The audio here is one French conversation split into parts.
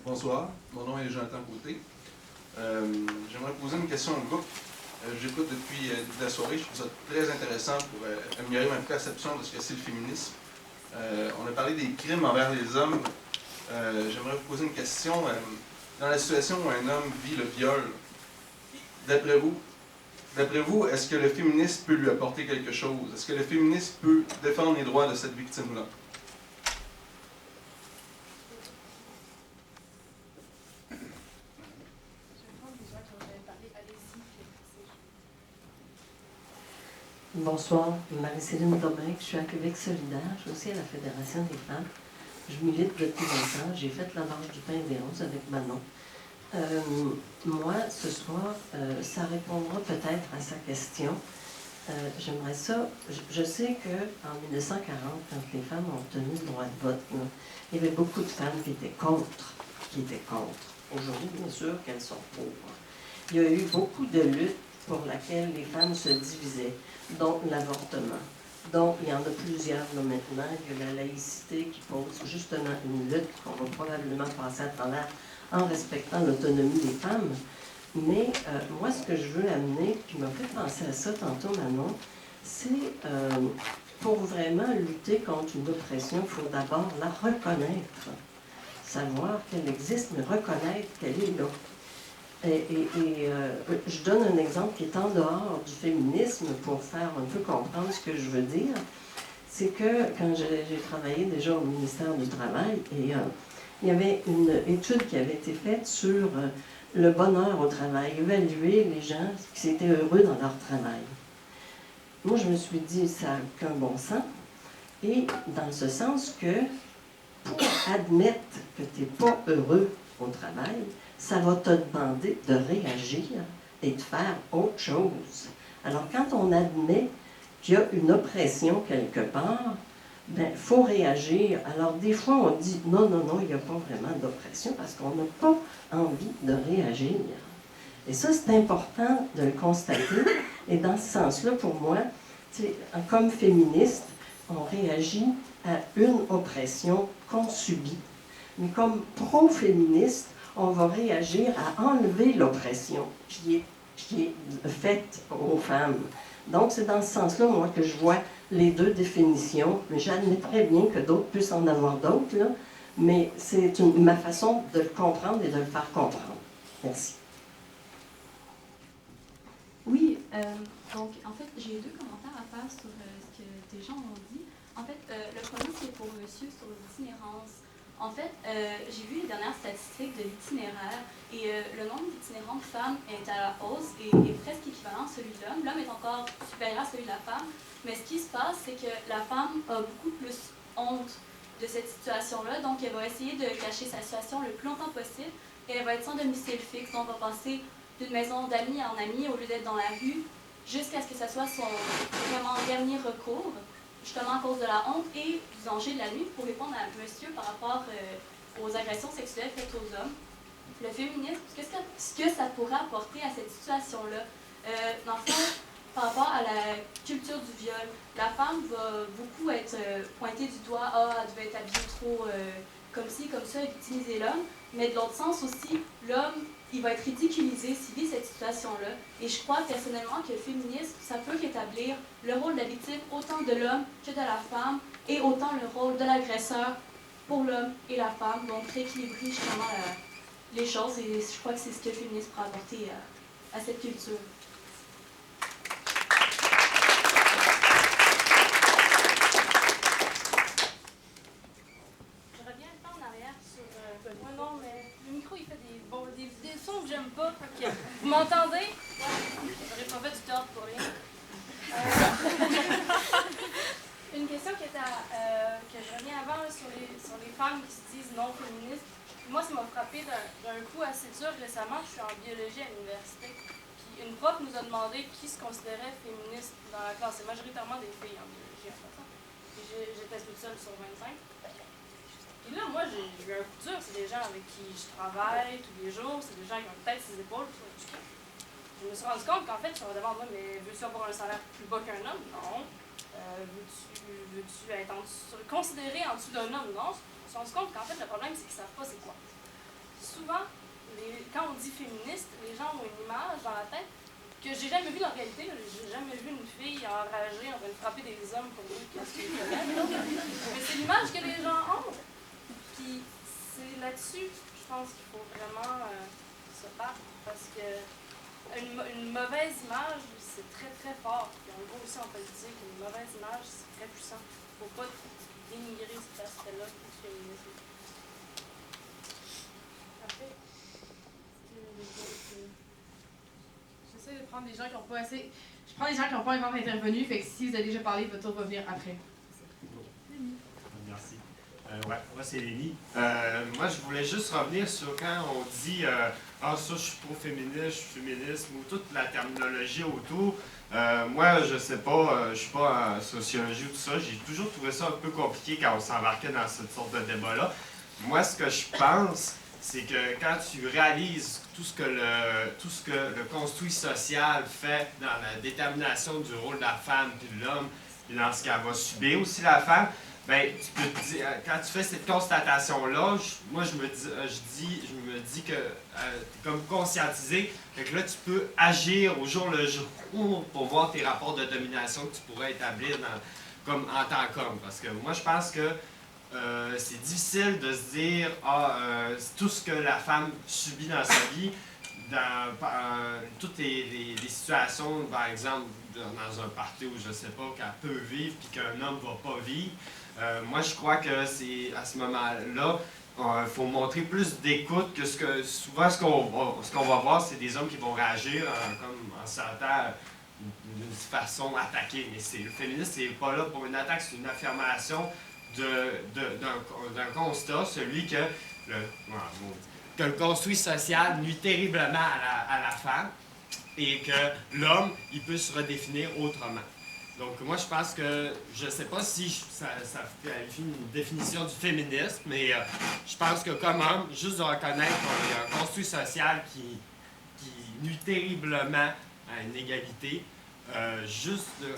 Bonsoir, mon nom est Jonathan Côté. J'aimerais poser une question au groupe. J'écoute depuis la soirée, je trouve ça très intéressant pour améliorer ma perception de ce que c'est le féminisme. On a parlé des crimes envers les hommes. J'aimerais vous poser une question. Dans la situation où un homme vit le viol, d'après vous, est-ce que le féminisme peut lui apporter quelque chose? Est-ce que le féminisme peut défendre les droits de cette victime-là? Bonsoir, Marie-Céline Domingue, je suis à Québec solidaire, je suis aussi à la Fédération des femmes. Je milite depuis longtemps, j'ai fait la marche du pain des roses avec Manon. Moi, ce soir, ça répondra peut-être à sa question. J'aimerais ça, je sais qu'en 1940, quand les femmes ont obtenu le droit de vote, là, il y avait beaucoup de femmes qui étaient contre. Aujourd'hui, bien sûr qu'elles sont pour. Il y a eu beaucoup de luttes pour lesquelles les femmes se divisaient, dont l'avortement. Donc, il y en a plusieurs là, maintenant. Il y a la laïcité qui pose justement une lutte qu'on va probablement passer à travers en respectant l'autonomie des femmes. Mais moi, ce que je veux amener, qui m'a fait penser à ça tantôt, Manon, c'est pour vraiment lutter contre une oppression, il faut d'abord la reconnaître. Savoir qu'elle existe, mais reconnaître qu'elle est là. Je donne un exemple qui est en dehors du féminisme pour faire un peu comprendre ce que je veux dire. C'est que quand j'ai travaillé déjà au ministère du Travail, et il y avait une étude qui avait été faite sur le bonheur au travail, évaluer les gens qui étaient heureux dans leur travail. Moi, je me suis dit, ça n'a aucun bon sens. Et dans ce sens que, pour admettre que tu n'es pas heureux au travail, ça va te demander de réagir et de faire autre chose. Alors, quand on admet qu'il y a une oppression quelque part, bien, il faut réagir. Alors, des fois, on dit non, il n'y a pas vraiment d'oppression parce qu'on n'a pas envie de réagir. Et ça, c'est important de le constater. Et dans ce sens-là, pour moi, comme féministe, on réagit à une oppression qu'on subit. Mais comme pro-féministe, on va réagir à enlever l'oppression qui est faite aux femmes. Donc, c'est dans ce sens-là, moi, que je vois les deux définitions. Mais j'admettrais bien que d'autres puissent en avoir d'autres, là. Mais c'est ma façon de le comprendre et de le faire comprendre. Merci. Oui, donc en fait, j'ai deux commentaires à faire sur ce que des gens ont dit. En fait, le premier, c'est pour monsieur sur l'itinérance. En fait, j'ai vu les dernières statistiques de l'itinéraire et le nombre d'itinérants de femmes est à la hausse et est presque équivalent à celui de l'homme. L'homme est encore supérieur à celui de la femme, mais ce qui se passe, c'est que la femme a beaucoup plus honte de cette situation-là, donc elle va essayer de cacher sa situation le plus longtemps possible et elle va être sans domicile fixe, donc on va passer d'une maison d'amis en ami au lieu d'être dans la rue jusqu'à ce que ça soit son vraiment dernier recours, justement à cause de la honte et du danger de la nuit, pour répondre à monsieur par rapport aux agressions sexuelles faites aux hommes. Le féminisme, ce que ça pourrait apporter à cette situation-là, dans le fond, par rapport à la culture du viol, la femme va beaucoup être pointée du doigt, elle devait être habillée trop comme ci, comme ça, et victimiser l'homme, mais de l'autre sens aussi, l'homme, il va être ridiculisé s'il vit cette situation-là. Et je crois personnellement que le féminisme, ça peut rétablir le rôle de la victime autant de l'homme que de la femme, et autant le rôle de l'agresseur pour l'homme et la femme, donc rééquilibrer justement les choses, et je crois que c'est ce que le féminisme pourra apporter à cette culture. Je reviens un peu en arrière sur... Ouais, non, mais le micro, il fait des sons que j'aime pas. Okay. Vous m'entendez? J'aurais pas fait du tort pour rien. Une question que je reviens avant là, sur les femmes qui se disent non féministes. Moi, ça m'a frappé d'un coup assez dur récemment. Je suis en biologie à l'université. Puis une prof nous a demandé qui se considérait féministe dans la classe. C'est majoritairement des filles en biologie en passant. Puis j'étais toute seule sur 25. Et là, moi, j'ai eu un coup dur. C'est des gens avec qui je travaille tous les jours. C'est des gens qui ont une tête sur les épaules. Je me suis rendu compte qu'en fait, je me demande, mais veux-tu avoir un salaire plus bas qu'un homme? Non. Veux-tu être considéré en dessous d'un homme? Non. Je me suis rendu compte qu'en fait, le problème, c'est qu'ils ne savent pas c'est quoi. quand on dit féministe, les gens ont une image dans la tête que j'ai jamais vue en réalité. J'ai jamais vu une fille enragée en train de frapper des hommes pour eux. Mais c'est l'image que les gens ont. Puis c'est là-dessus, je pense qu'il faut vraiment se battre. Parce que une mauvaise image, c'est très très fort. Puis en gros aussi, on peut le dire qu'une mauvaise image, c'est très puissant. Il ne faut pas dénigrer cet aspect-là du féminisme. Parfait. J'essaie de prendre des gens qui n'ont pas assez. Je prends des gens qui n'ont pas encore intervenu, fait que si vous avez déjà parlé, votre tour va venir après. Merci. Ouais, moi c'est Lénie. Moi je voulais juste revenir sur quand on dit ah ça je suis pro-féministe, je suis féministe ou toute la terminologie autour. Moi je sais pas, je suis pas en sociologie ou tout ça, j'ai toujours trouvé ça un peu compliqué quand on s'embarquait dans cette sorte de débat-là. Moi ce que je pense, c'est que quand tu réalises tout ce que le construit social fait dans la détermination du rôle de la femme et de l'homme, et dans ce qu'elle va subir aussi la femme, ben, tu peux te dire, quand tu fais cette constatation-là, moi je me dis que tu es comme conscientisé, fait que là tu peux agir au jour le jour pour voir tes rapports de domination que tu pourrais établir comme en tant qu'homme. Parce que moi je pense que c'est difficile de se dire tout ce que la femme subit dans sa vie, dans toutes les situations, par exemple, dans un party où je sais pas qu'elle peut vivre puis qu'un homme va pas vivre. Moi, je crois que c'est à ce moment-là, il faut montrer plus d'écoute que souvent ce qu'on va voir, c'est des hommes qui vont réagir comme en se sentant d'une façon attaquée. Mais le féminisme, c'est pas là pour une attaque, c'est une affirmation d'un constat, celui que le construit social nuit terriblement à la femme et que l'homme, il peut se redéfinir autrement. Donc moi, je pense que, je ne sais pas si ça qualifie une définition du féminisme, mais je pense que comme homme, juste de reconnaître qu'il y a un construit social qui nuit terriblement à une égalité, juste de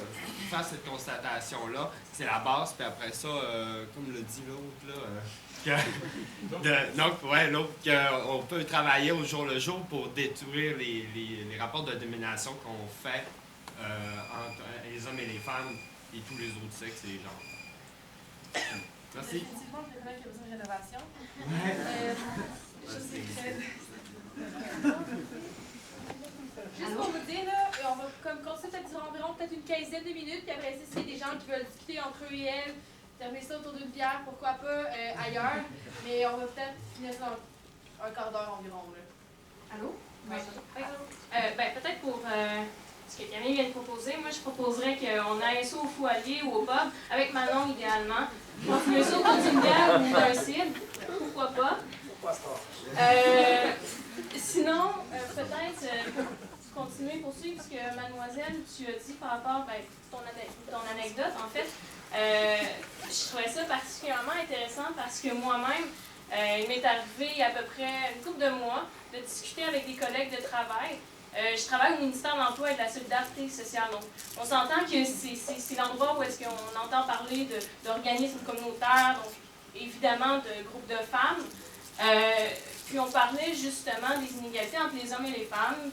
faire cette constatation-là, c'est la base, puis après ça, comme le dit l'autre, on peut travailler au jour le jour pour détruire les rapports de domination qu'on fait entre les hommes et les femmes et tous les autres sexes et les genres. Merci. Définitivement, je reconnais qu'il y a besoin de rénovation. Juste pour vous dire, là, on va comme continuer peut-être durant environ peut-être une quinzaine de minutes, puis après ça, s'il y a des gens qui veulent discuter entre eux et elles, terminer ça autour d'une bière, pourquoi pas ailleurs, mais on va peut-être finir ça dans un quart d'heure environ. Là. Allô? Oui. Peut-être pour ce que Camille vient de proposer, moi je proposerais qu'on aille soit au foyer ou au pub, avec Manon idéalement, continuer ça autour d'une bière ou d'un cidre, pourquoi pas. Sinon, peut-être pour continuer, poursuivre ce que mademoiselle, tu as dit par rapport à ton anecdote, en fait, je trouvais ça particulièrement intéressant parce que moi-même, il m'est arrivé il y a à peu près une couple de mois de discuter avec des collègues de travail. Je travaille au ministère de l'Emploi et de la Solidarité sociale. Donc, on s'entend que c'est l'endroit où est-ce qu'on entend parler d'organismes communautaires, donc évidemment de groupes de femmes. Puis on parlait justement des inégalités entre les hommes et les femmes.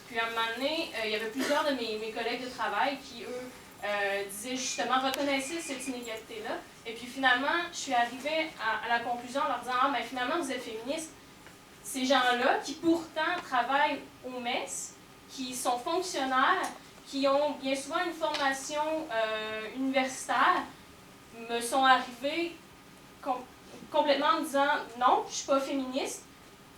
Puis à un moment donné, il y avait plusieurs de mes collègues de travail qui, eux, disaient justement, reconnaissaient cette inégalité-là. Et puis finalement, je suis arrivée à la conclusion en leur disant, mais finalement, vous êtes féministes. Ces gens-là, qui pourtant travaillent au MES, qui sont fonctionnaires, qui ont bien souvent une formation universitaire, me sont arrivés complètement en disant « Non, je ne suis pas féministe. »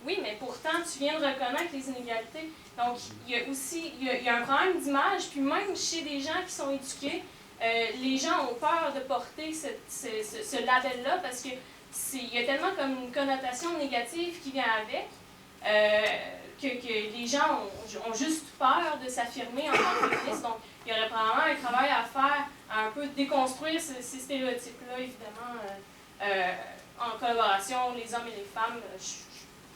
Oui, mais pourtant, tu viens de reconnaître les inégalités. Donc, il y a aussi il y a un problème d'image, puis même chez des gens qui sont éduqués, les gens ont peur de porter ce label-là parce que il y a tellement comme une connotation négative qui vient avec que les gens ont juste peur de s'affirmer en tant que féministe. Donc, il y aurait probablement un travail à faire à un peu déconstruire ces stéréotypes-là, évidemment, en collaboration, les hommes et les femmes. Je suis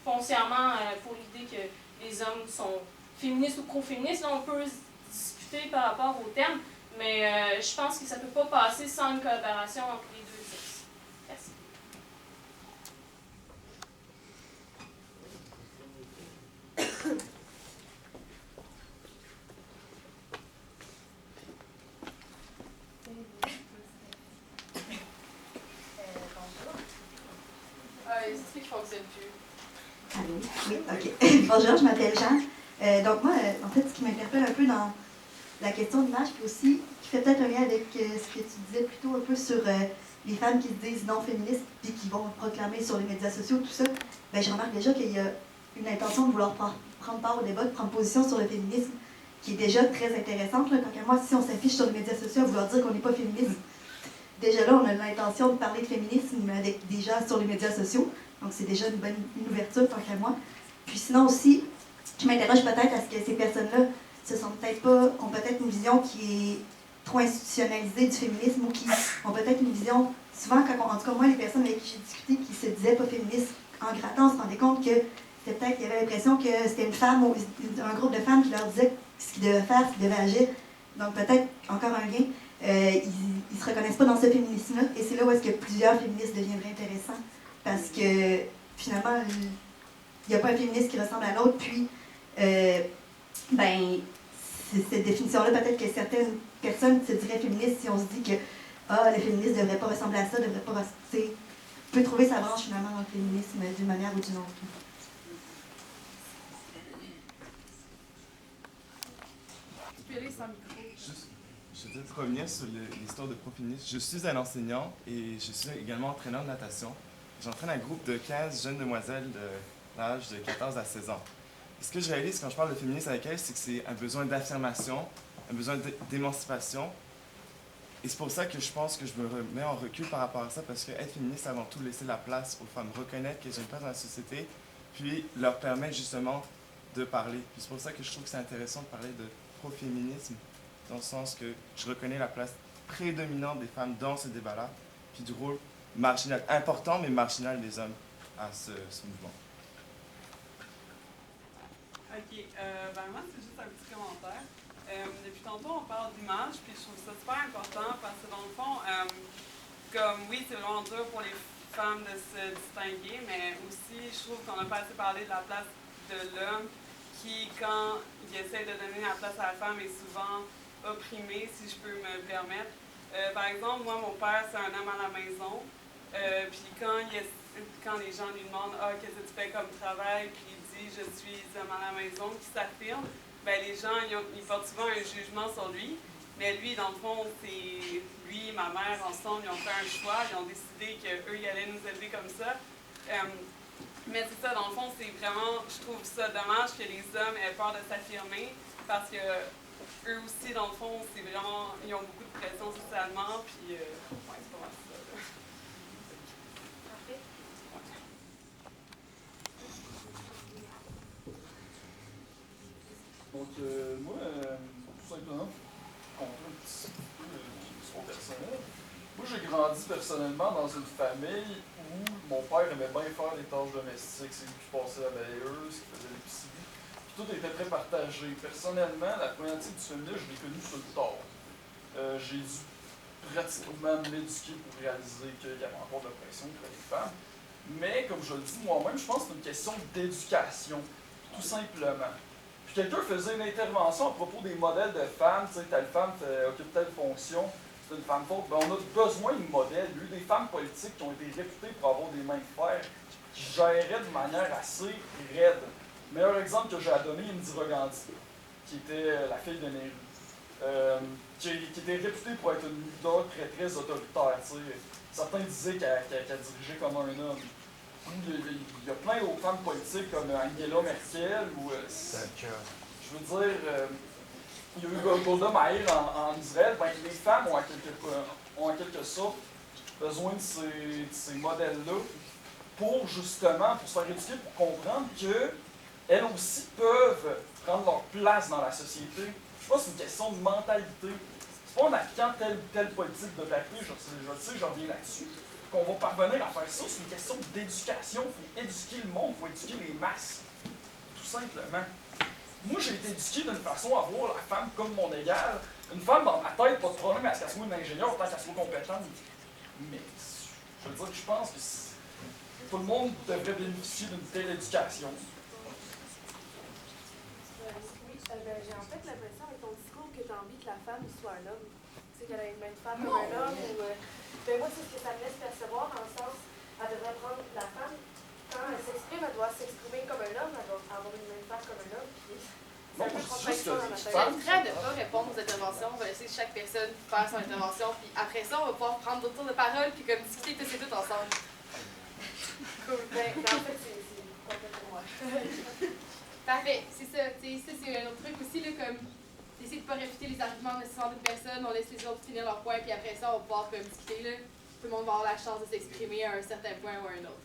foncièrement pour l'idée que les hommes sont féministes ou pro-féministes. Là, on peut discuter par rapport aux termes, mais je pense que ça ne peut pas passer sans une collaboration entre les deux sexes. Merci. fonctionne plus. Allô? Oui, OK. Bonjour, je m'appelle Jeanne. Donc moi, en fait, ce qui m'interpelle un peu dans la question de l'image, puis aussi, qui fait peut-être un lien avec ce que tu disais plutôt un peu sur les femmes qui se disent non féministes, puis qui vont proclamer sur les médias sociaux, tout ça, ben, je remarque déjà qu'il y a une intention de vouloir prendre part au débat, de prendre position sur le féminisme, qui est déjà très intéressante. Là. Tant qu'à moi, si on s'affiche sur les médias sociaux à vouloir dire qu'on n'est pas féministe, déjà là, on a l'intention de parler de féminisme avec des gens sur les médias sociaux. Donc, c'est déjà une ouverture, tant qu'à moi. Puis sinon aussi, je m'interroge peut-être à ce que ces personnes-là ont peut-être une vision qui est trop institutionnalisée du féminisme ou qui ont peut-être une vision, souvent, en tout cas moi, les personnes avec qui j'ai discuté qui se disaient pas féministes, en grattant, on se rendait compte que c'était peut-être qu'il y avait l'impression que c'était une femme ou un groupe de femmes qui leur disait ce qu'ils devaient faire, ce qu'ils devaient agir. Donc peut-être, encore un lien, ils ne se reconnaissent pas dans ce féminisme-là. Et c'est là où est-ce que plusieurs féministes deviendraient intéressants. Parce que, finalement, il n'y a pas un féministe qui ressemble à l'autre. Puis, cette définition-là, peut-être que certaines personnes se diraient féministes si on se dit que le féministe ne devrait pas ressembler à ça, devrait pas rester... peut trouver sa branche, finalement, dans le féminisme d'une manière ou d'une autre. Tu peux aller sans micro. Je vais peut-être revenir sur l'histoire de pro-féminisme. Je suis un enseignant et je suis également entraîneur de natation. J'entraîne un groupe de 15 jeunes demoiselles de l'âge de 14 à 16 ans. Et ce que je réalise quand je parle de féminisme avec elles, c'est que c'est un besoin d'affirmation, un besoin d'émancipation. Et c'est pour ça que je pense que je me remets en recul par rapport à ça, parce que être féministe, c'est avant tout laisser la place aux femmes, reconnaître qu'elles ont une place dans la société, puis leur permettre justement de parler. Puis c'est pour ça que je trouve que c'est intéressant de parler de pro-féminisme, dans le sens que je reconnais la place prédominante des femmes dans ce débat-là, puis du rôle marginal, important mais marginal des hommes à ce mouvement. OK. Moi, c'est juste un petit commentaire. Depuis tantôt, on parle d'image, puis je trouve ça super important parce que dans le fond, comme oui, c'est vraiment dur pour les femmes de se distinguer, mais aussi, je trouve qu'on n'a pas assez parlé de la place de l'homme qui, quand il essaie de donner la place à la femme, est souvent opprimé, si je peux me permettre. Par exemple, moi, mon père, c'est un homme à la maison, puis quand les gens lui demandent « Ah, qu'est-ce que tu fais comme travail? » puis il dit « Je suis homme à la maison », qui s'affirme, ben les gens, ils portent souvent un jugement sur lui, mais lui, dans le fond, c'est lui et ma mère, ensemble, ils ont fait un choix, ils ont décidé qu'eux, ils allaient nous élever comme ça. Mais c'est ça, dans le fond, c'est vraiment, je trouve ça dommage que les hommes aient peur de s'affirmer, parce que eux aussi, dans le fond, c'est vraiment, ils ont beaucoup de pression socialement, puis ouais, c'est pas mal ça. Parfait. Donc, moi, tout simplement, pour compter un petit peu une histoire personnelle, moi, j'ai grandi personnellement dans une famille où mon père aimait bien faire les tâches domestiques. C'est lui qui passait la balayeuse, qui faisait l'épicerie. Puis tout était très partagé. Personnellement, la problématique du féminisme, je l'ai connue sur le tard. J'ai dû pratiquement m'éduquer pour réaliser qu'il y avait encore de la pression pour les femmes. Mais, comme je le dis moi-même, je pense que c'est une question d'éducation, tout simplement. Puis quelqu'un faisait une intervention à propos des modèles de femmes, tu sais, telle femme occupe telle fonction, c'est une femme forte. Ben, on a besoin de modèles. Il y a eu des femmes politiques qui ont été réputées pour avoir des mains de fer, qui géraient de manière assez raide. Le meilleur exemple que j'ai à donner, Indira Gandhi, qui était la fille de Nehru, qui était réputée pour être une leader très, très autoritaire. Tu sais. Certains disaient qu'elle dirigeait comme un homme. Il y a plein d'autres femmes politiques comme Angela Merkel ou je veux dire, il y a eu Golda Meir en Israël. Ben, les femmes ont en quelque sorte besoin de ces modèles-là pour justement se faire éduquer, pour comprendre qu'elles aussi peuvent prendre leur place dans la société. Je pense que c'est une question de mentalité. C'est pas en appliquant telle ou telle politique de papier, je reviens là-dessus, qu'on va parvenir à faire ça. C'est une question d'éducation. Il faut éduquer le monde, il faut éduquer les masses. Tout simplement. Moi, j'ai été éduqué d'une façon à voir la femme comme mon égale. Une femme, dans ma tête, pas de problème à ce qu'elle soit une ingénieure, tant qu'elle soit compétente. Mais, je veux dire que je pense que tout le monde devrait bénéficier d'une telle éducation. J'ai en fait l'impression avec ton discours que tu as envie que la femme soit un homme. Tu sais, qu'elle a une main de femme comme un homme. Ou, moi, c'est ce que ça me laisse percevoir dans le sens, elle devrait prendre la femme, quand elle s'exprime, elle doit s'exprimer comme un homme, elle doit avoir une même face comme un homme. Puis c'est un peu Non, contradiction dans ma juste tête. J'essaie de ne pas répondre aux interventions. On va laisser chaque personne faire son intervention. Puis après ça, on va pouvoir prendre d'autres tours de parole puis comme discuter tous et toutes ensemble. Cool. Ben, en fait, c'est complètement moi. Parfait. C'est ça. Ça, c'est un autre truc aussi, là, comme d'essayer de ne pas réfuter les arguments nécessaires d'une personne. On laisse les autres finir leur point. Puis après ça, on va pouvoir comme discuter. Là. Tout le monde va avoir la chance de s'exprimer à un certain point ou à un autre.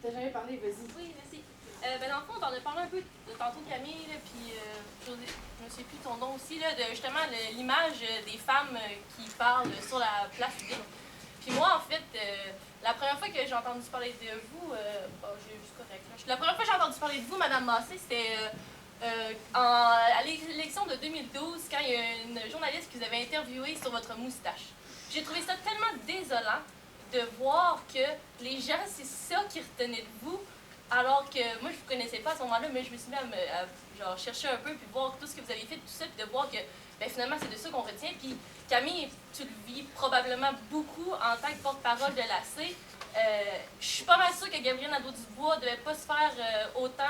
T'as jamais parlé, vas-y. Oui, merci. Dans le fond, on en a parlé un peu tantôt Camille, là, puis José, je me souviens plus de ton nom aussi, là, de justement l'image des femmes qui parlent sur la place publique. Puis moi, en fait, la première fois que j'ai entendu parler de vous, c'est correct, là. La première fois que j'ai entendu parler de vous, Madame Massé, c'était à l'élection de 2012, quand il y a une journaliste qui vous avait interviewé sur votre moustache. J'ai trouvé ça tellement désolant de voir que les gens, c'est ça qu'ils retenaient de vous, alors que moi, je ne vous connaissais pas à ce moment-là, mais je me suis mis à genre, chercher un peu, puis voir tout ce que vous avez fait, tout ça, puis de voir que ben, finalement, c'est de ça qu'on retient. Puis Camille, tu le vis probablement beaucoup en tant que porte-parole de l'AC. Je suis pas mal sûre que Gabrielle Nadeau-Dubois ne devait pas se faire autant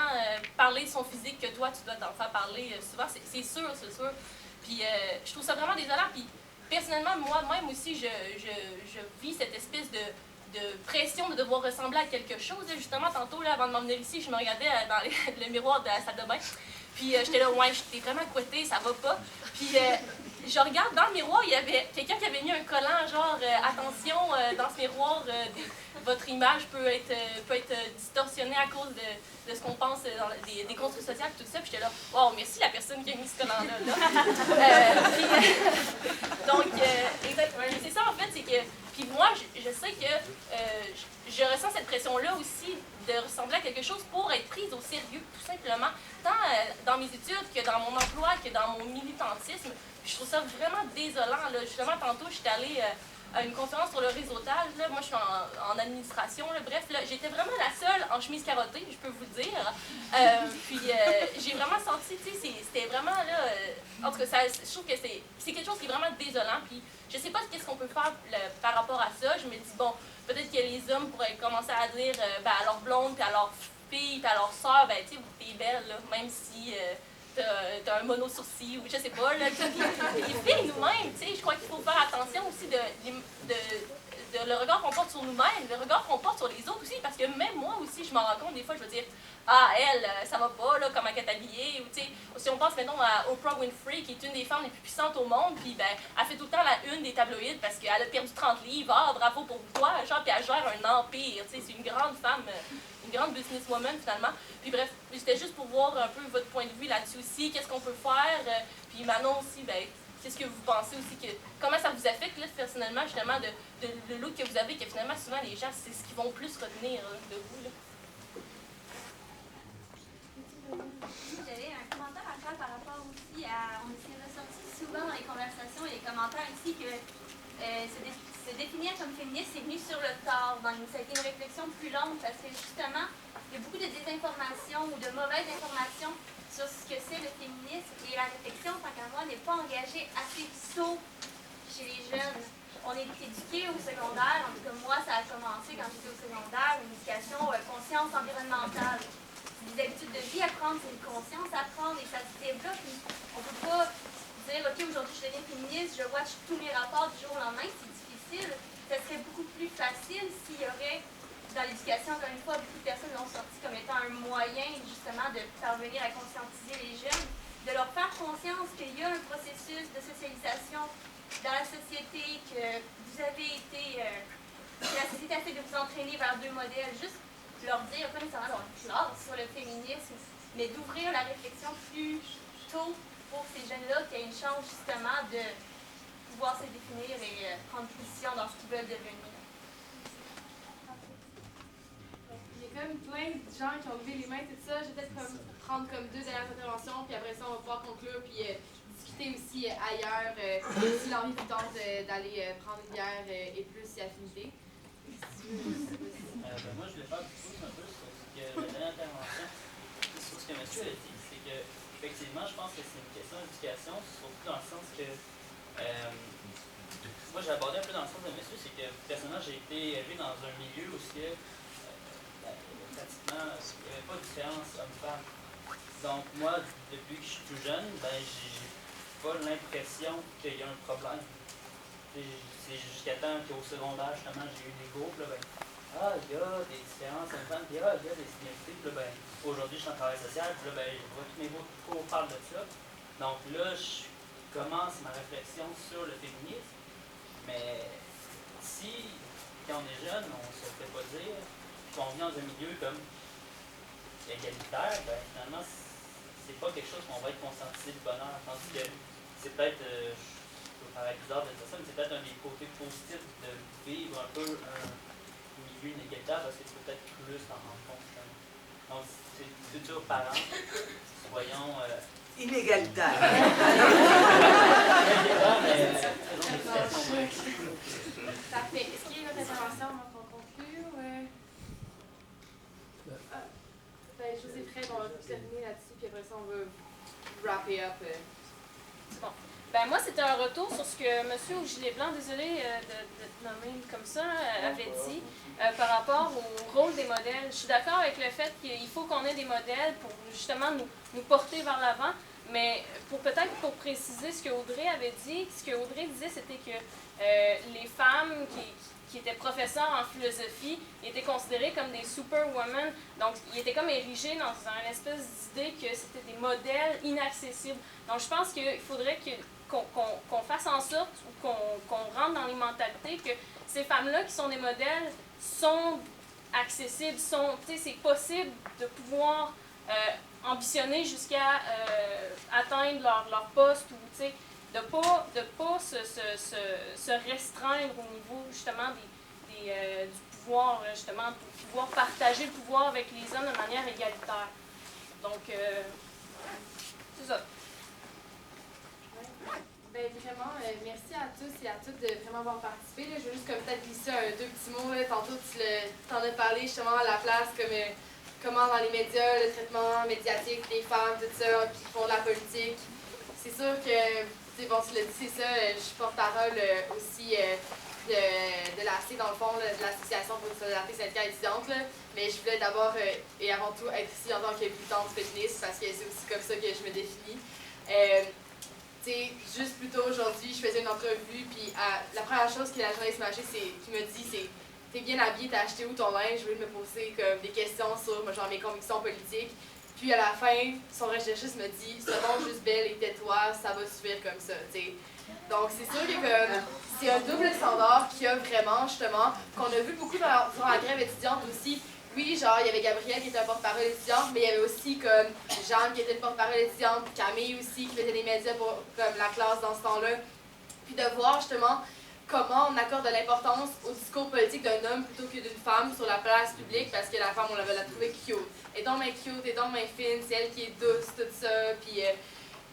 parler de son physique que toi, tu dois t'en faire parler souvent. C'est sûr, c'est sûr. Puis je trouve ça vraiment désolant. Puis personnellement, moi-même aussi, je vis cette espèce de pression de devoir ressembler à quelque chose. Là, justement, tantôt, là, avant de m'en venir ici, je me regardais dans le miroir de la salle de bain. Puis j'étais là, ouais, j'étais vraiment couettée, ça va pas. Puis je regarde dans le miroir, il y avait quelqu'un qui avait mis un collant, genre, attention, dans ce miroir, votre image peut être distorsionnée à cause de ce qu'on pense dans des construits sociaux et tout ça. Puis j'étais là, wow, merci la personne qui a mis ce collant-là. Donc, exactement, c'est ça en fait, c'est que. Puis moi, je sais que je ressens cette pression-là aussi de ressembler à quelque chose pour être prise au sérieux, tout simplement, tant dans mes études que dans mon emploi, que dans mon militantisme. Puis je trouve ça vraiment désolant. Là. Justement, tantôt, j'étais allée à une conférence sur le réseautage. Là. Moi, je suis en administration. Là. Bref, là, j'étais vraiment la seule en chemise carottée, je peux vous le dire. Puis j'ai vraiment senti, tu sais, c'était vraiment là... en tout cas, je trouve que c'est quelque chose qui est vraiment désolant. Puis je sais pas qu'est-ce qu'on peut faire par rapport à ça. Je me dis, bon, peut-être que les hommes pourraient commencer à dire à leurs blondes, puis à leurs filles, puis à leurs sœurs, ben, tu sais, t'es belle, là, même si t'as un mono-sourcil ou je sais pas, là. Puis les filles, nous-mêmes, tu sais, je crois qu'il faut faire attention aussi de le regard qu'on porte sur nous-mêmes, le regard qu'on porte sur les autres aussi, parce que même moi aussi, je m'en rends compte, des fois, je veux dire, ah, elle, ça va pas, là, comment elle est habillée, ou tu sais, si on pense, mettons, à Oprah Winfrey, qui est une des femmes les plus puissantes au monde, puis ben, elle fait tout le temps la une des tabloïds parce qu'elle a perdu 30 livres, ah, bravo pour toi, genre, puis elle gère un empire, tu sais, c'est une grande femme, une grande businesswoman, finalement. Puis bref, c'était juste pour voir un peu votre point de vue là-dessus aussi, qu'est-ce qu'on peut faire, puis Manon aussi, ben, qu'est-ce que vous pensez aussi, comment ça vous affecte, là, personnellement, justement, de l'autre que vous avez, que finalement, souvent, les gens, c'est ce qu'ils vont plus retenir là, de vous, là. J'avais un commentaire à faire par rapport aussi à... On s'est ressorti souvent dans les conversations et les commentaires ici que se définir comme féministe, c'est venu sur le tard. Ça a été une réflexion plus longue parce que justement, il y a beaucoup de désinformation ou de mauvaises informations sur ce que c'est le féminisme et la réflexion, tant qu'à moi, n'est pas engagée assez tôt chez les jeunes. On est éduqués au secondaire, en tout cas moi, ça a commencé quand j'étais au secondaire, une éducation conscience environnementale. Des habitudes de vie à prendre, c'est une conscience à prendre et ça se développe. On ne peut pas dire, OK, aujourd'hui je deviens féministe, je watch tous mes rapports du jour au lendemain, c'est difficile. Ça serait beaucoup plus facile s'il y aurait, dans l'éducation, encore une fois, beaucoup de personnes l'ont sorti comme étant un moyen justement de parvenir à conscientiser les jeunes, de leur faire conscience qu'il y a un processus de socialisation dans la société, que vous avez été, que la société a fait de vous entraîner vers deux modèles, juste leur dire, pas nécessairement leur classe sur le féminisme, mais d'ouvrir la réflexion plus tôt pour ces jeunes-là qui aient une chance justement de pouvoir se définir et prendre position dans ce qu'ils veulent devenir. Il y a comme plein de gens qui ont levé les mains, tout ça. Je vais peut-être prendre comme deux dernières interventions, puis après ça, on va pouvoir conclure, puis discuter aussi ailleurs, si l'envie vous tente d'aller prendre une bière et plus si affinité. Moi, je voulais faire du pouce un peu sur ce que la dernière intervention, sur ce que monsieur a dit, c'est que, effectivement, je pense que c'est une question d'éducation, surtout dans le sens que, moi, j'ai abordé un peu dans le sens de monsieur, c'est que, personnellement, j'ai été élevé dans un milieu où Donc moi, depuis que je suis tout jeune, ben j'ai pas l'impression qu'il y a un problème. C'est jusqu'à temps qu'au secondaire, justement, j'ai eu des groupes, là, ben, il y a des différences hommes-femmes, puis il y a des inégalités, puis là, ben, aujourd'hui, je suis en travail social, puis là, ben, je vois tous mes cours parlent de ça. Donc là, je commence ma réflexion sur le féminisme, mais si, quand on est jeune, on ne se fait pas dire, puis qu'on vient dans un milieu comme égalitaire, ben, finalement, c'est pas quelque chose qu'on va être conscientisé du bonheur, tandis que c'est peut-être, je peux paraître bizarre de dire ça, mais c'est peut-être un des côtés positifs de vivre un peu un milieu inégalitaire parce que tu peux peut-être plus t'en rendre compte. Donc, c'est futurs parents, soyons inégalitaire. Parfait. Est-ce qu'il y a une autre intervention avant qu'on conclue? Ben, José Fred, on va terminer là-dessus, puis après ça, on va wrap it up. C'est bon. Ben moi, c'était un retour sur ce que monsieur au gilet blanc, désolé de te nommer comme ça, avait dit par rapport au rôle des modèles. Je suis d'accord avec le fait qu'il faut qu'on ait des modèles pour justement nous porter vers l'avant, mais peut-être pour préciser ce que Audrey avait dit, ce que Audrey disait, c'était que les femmes qui étaient professeurs en philosophie étaient considérées comme des superwomen, donc ils étaient comme érigés dans une espèce d'idée que c'était des modèles inaccessibles. Donc je pense qu'il faudrait qu'on fasse en sorte ou qu'on rentre dans les mentalités que ces femmes-là qui sont des modèles sont accessibles, c'est possible de pouvoir ambitionner jusqu'à atteindre leur poste ou de pas se restreindre au niveau justement du pouvoir, justement, pour pouvoir partager le pouvoir avec les hommes de manière égalitaire. Donc, c'est ça. Ben, vraiment, merci à tous et à toutes de vraiment avoir participé. Là. Je veux juste comme peut-être glisser deux petits mots. Là. Tantôt, tu t'en as parlé justement à la place, comme comment dans les médias, le traitement médiatique des femmes, tout ça, qui font de la politique. C'est sûr que, bon, tu l'as dit, c'est ça, je suis porte-parole aussi de l'AC, dans le fond, de l'Association pour une solidarité syndicale étudiante. Là. Mais je voulais d'abord et avant tout être ici en tant que militante féministe, parce que c'est aussi comme ça que je me définis. Juste plus tôt aujourd'hui, je faisais une entrevue, puis la première chose que la journaliste m'a acheté, qui me dit, c'est « T'es bien habillée, t'as acheté où ton linge? » Je voulais me poser comme des questions sur genre, mes convictions politiques. Puis à la fin, son recherchiste me dit « C'est bon, juste belle et tais-toi, ça va suffire comme ça. » Donc c'est sûr que c'est un double standard qu'il y a vraiment, justement, qu'on a vu beaucoup durant la grève étudiante aussi. Oui, genre, il y avait Gabrielle qui était un porte-parole étudiante, mais il y avait aussi comme Jeanne qui était une porte-parole étudiante, puis Camille aussi qui faisait des médias pour comme la classe dans ce temps-là. Puis de voir justement comment on accorde de l'importance au discours politique d'un homme plutôt que d'une femme sur la place publique, parce que la femme, on la trouvée cute. Elle est donc bien cute, elle est donc bien fine, c'est elle qui est douce, tout ça, puis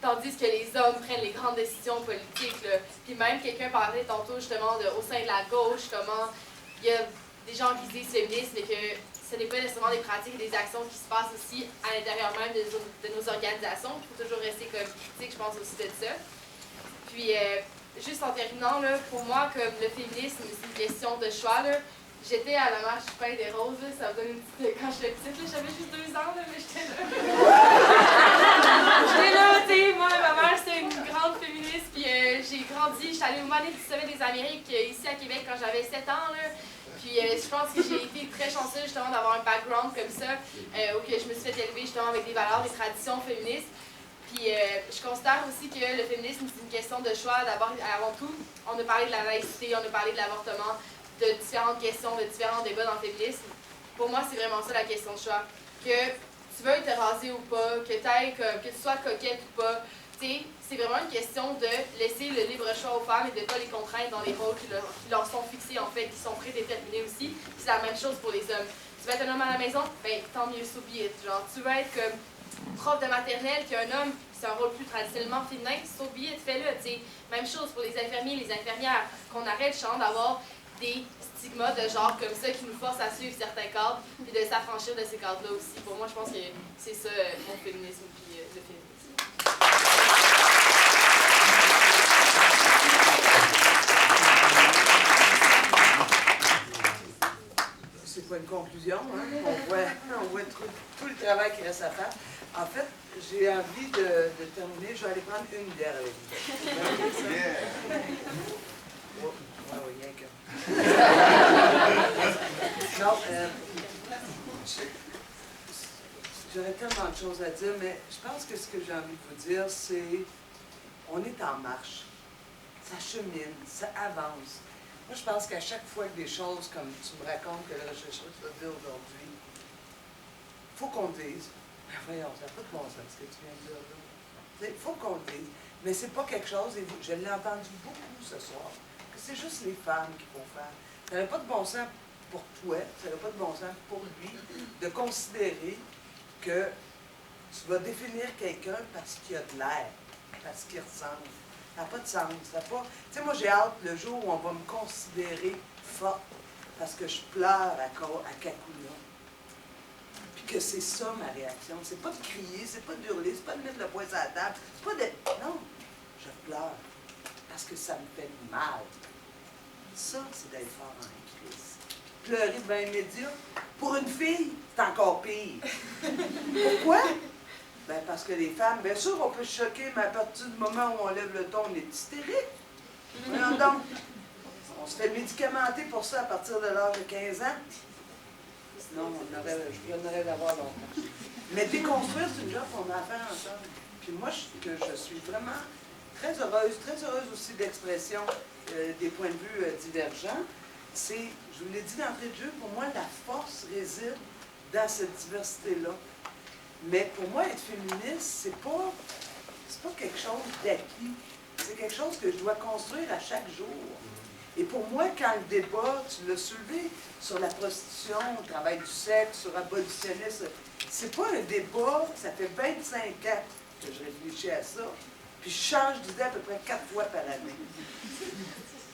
tandis que les hommes prennent les grandes décisions politiques. Là. Puis même quelqu'un parlait tantôt justement au sein de la gauche, comment il y a des gens qui disent féministes, mais que ce n'est pas nécessairement des pratiques et des actions qui se passent aussi à l'intérieur même de nos organisations. Il faut toujours rester comme critique, je pense aussi de ça. Puis, juste en terminant, là, pour moi, comme le féminisme, c'est une question de choix. Là. J'étais à la marche du pain des roses, là, ça me donne une petite... Quand j'étais petite, j'avais juste 2 ans, là, mais j'étais là. J'étais là, tu sais, moi, ma mère, c'était une grande féministe, puis j'ai grandi, j'étais allée au Monnaie du Sommet des Amériques, ici à Québec, quand j'avais 7 ans, là. Puis je pense que j'ai été très chanceuse justement d'avoir un background comme ça, où que je me suis fait élever justement avec des valeurs, des traditions féministes. Puis je considère aussi que le féminisme, c'est une question de choix d'abord avant tout. On a parlé de la laïcité, on a parlé de l'avortement, de différentes questions, de différents débats dans le féminisme. Pour moi, c'est vraiment ça la question de choix. Que tu veuilles te raser ou pas, que tu sois coquette ou pas, c'est vraiment une question de laisser le libre choix aux femmes et de ne pas les contraindre dans les rôles qui leur sont fixés, en fait, qui sont prédéterminés aussi. C'est la même chose pour les hommes. Tu veux être un homme à la maison? Ben, tant mieux, so be it. Genre, tu veux être comme prof de maternelle, qui est un homme, c'est un rôle plus traditionnellement féminin, so be it, fais-le, tu sais. Même chose pour les infirmiers, les infirmières, qu'on arrête, genre, d'avoir des stigmas de genre comme ça qui nous forcent à suivre certains cadres, puis de s'affranchir de ces cadres-là aussi. Pour moi, je pense que c'est ça, mon féminisme, puis le féminisme. C'est pas une conclusion, hein? On voit tout le travail qui reste à faire. En fait, j'ai envie de terminer. Je vais aller prendre une bière avec vous. Oui, rien que. Non, j'aurais tellement de choses à dire, mais je pense que ce que j'ai envie de vous dire, c'est on est en marche. Ça chemine, ça avance. Moi, je pense qu'à chaque fois que des choses comme tu me racontes que le rechercheur te dit aujourd'hui, il faut qu'on dise, ben voyons, ça n'a pas de bon sens ce que tu viens de dire là. Il faut qu'on dise, mais c'est pas quelque chose, et je l'ai entendu beaucoup ce soir, que c'est juste les femmes qu'il faut faire. Ça n'a pas de bon sens pour toi, ça n'a pas de bon sens pour lui, de considérer que tu vas définir quelqu'un parce qu'il a de l'air, parce qu'il ressemble. Ça n'a pas de sens. Tu sais, moi, j'ai hâte le jour où on va me considérer forte parce que je pleure à Kakula. Puis que c'est ça ma réaction. C'est pas de crier, c'est pas d'hurler, c'est pas de mettre le poing sur la table, c'est pas de... Non, je pleure parce que ça me fait mal. Ça, c'est d'être fort en crise. Pleurer devant les médias, pour une fille, c'est encore pire. Pourquoi? Ben parce que les femmes, bien sûr, on peut se choquer, mais à partir du moment où on lève le ton, on est hystérique. Voyons donc. On se fait médicamenter pour ça à partir de l'âge de 15 ans. Sinon, je viendrais d'avoir longtemps. Mais déconstruire, c'est une job qu'on a à faire ensemble. Puis moi, je suis vraiment très heureuse aussi d'expression des points de vue divergents. C'est, je vous l'ai dit d'entrée de jeu, pour moi, la force réside dans cette diversité-là. Mais pour moi, être féministe, c'est pas quelque chose d'acquis. C'est quelque chose que je dois construire à chaque jour. Et pour moi, quand le débat, tu l'as soulevé, sur la prostitution, le travail du sexe, sur l'abolitionnisme, c'est pas un débat, ça fait 25 ans que je réfléchis à ça, puis je change d'idée à peu près 4 fois par année.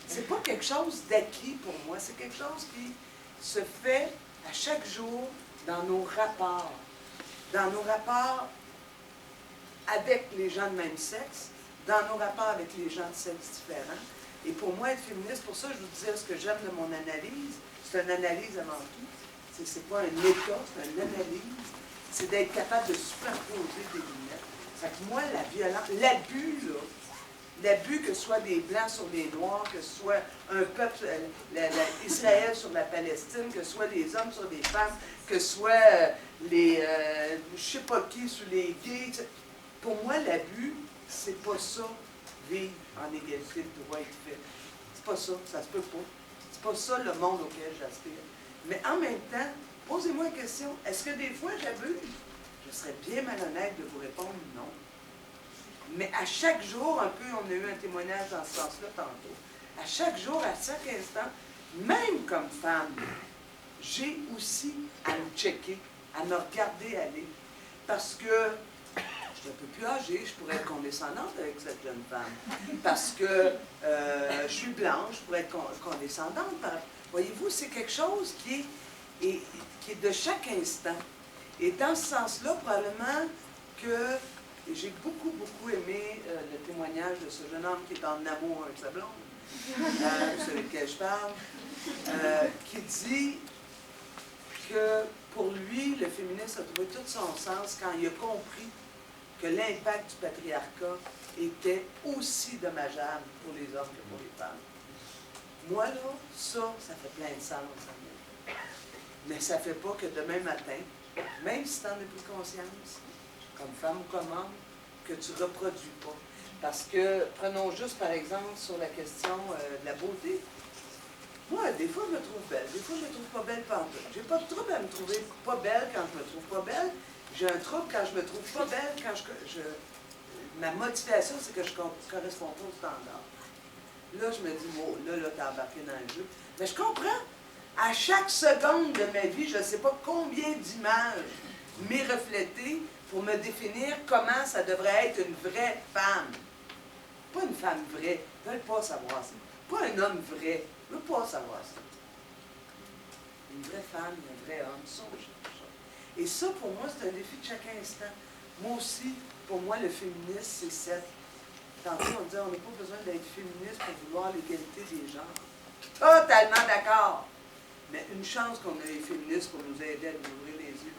C'est pas quelque chose d'acquis pour moi, c'est quelque chose qui se fait à chaque jour dans nos rapports. Dans nos rapports avec les gens de même sexe, dans nos rapports avec les gens de sexe différents. Et pour moi, être féministe, pour ça, je vous disais, ce que j'aime de mon analyse, c'est une analyse avant tout. C'est pas un état, c'est une analyse. C'est d'être capable de superposer des lunettes. Fait que moi, la violence, l'abus, là, l'abus que ce soit des Blancs sur les Noirs, que ce soit un peuple, Israël sur la Palestine, que ce soit les hommes sur les femmes, que ce soit les, je sais pas qui, sur les gays. Pour moi, l'abus, c'est pas ça, vivre en égalité de droit et de fait. C'est pas ça, ça se peut pas. C'est pas ça le monde auquel j'aspire. Mais en même temps, posez-moi une question, est-ce que des fois j'abuse? Je serais bien malhonnête de vous répondre non. Mais à chaque jour, un peu, on a eu un témoignage dans ce sens-là tantôt, à chaque jour, à chaque instant, même comme femme, j'ai aussi à me checker, à me regarder aller. Parce que je suis un peu plus âgée, je pourrais être condescendante avec cette jeune femme. Parce que je suis blanche, je pourrais être condescendante. Voyez-vous, c'est quelque chose qui est de chaque instant. Et dans ce sens-là, probablement que j'ai beaucoup aimé le témoignage de ce jeune homme qui est en amour avec sa blonde, vous savez de quel je parle, qui dit que pour lui, le féminisme a trouvé tout son sens quand il a compris que l'impact du patriarcat était aussi dommageable pour les hommes que pour les femmes. Moi, là, ça fait plein de sens. Mais ça ne fait pas que demain matin, même si tu en as pris conscience, comme femme ou comme homme, que tu ne reproduis pas. Parce que, prenons juste par exemple sur la question de la beauté. Moi, des fois, je me trouve belle. Des fois, je me trouve pas belle pantoute. J'ai pas de trouble à me trouver pas belle quand je me trouve pas belle. J'ai un trouble quand je me trouve pas belle, quand ma motivation, c'est que je ne corresponds pas au standard. Là, je me dis, oh, là, t'es embarqué dans le jeu. Mais je comprends. À chaque seconde de ma vie, je ne sais pas combien d'images m'est reflétées pour me définir comment ça devrait être une vraie femme. Pas une femme vraie. Ils ne veulent pas savoir ça. Pas un homme vrai. Ils ne veulent pas savoir ça. Une vraie femme, un vrai homme, ça, et ça, pour moi, c'est un défi de chaque instant. Moi aussi, pour moi, le féminisme, c'est cette. Tantôt, on disait, on n'a pas besoin d'être féministe pour vouloir l'égalité des genres. Totalement d'accord. Mais une chance qu'on ait les féministes pour nous aider à nous ouvrir les yeux.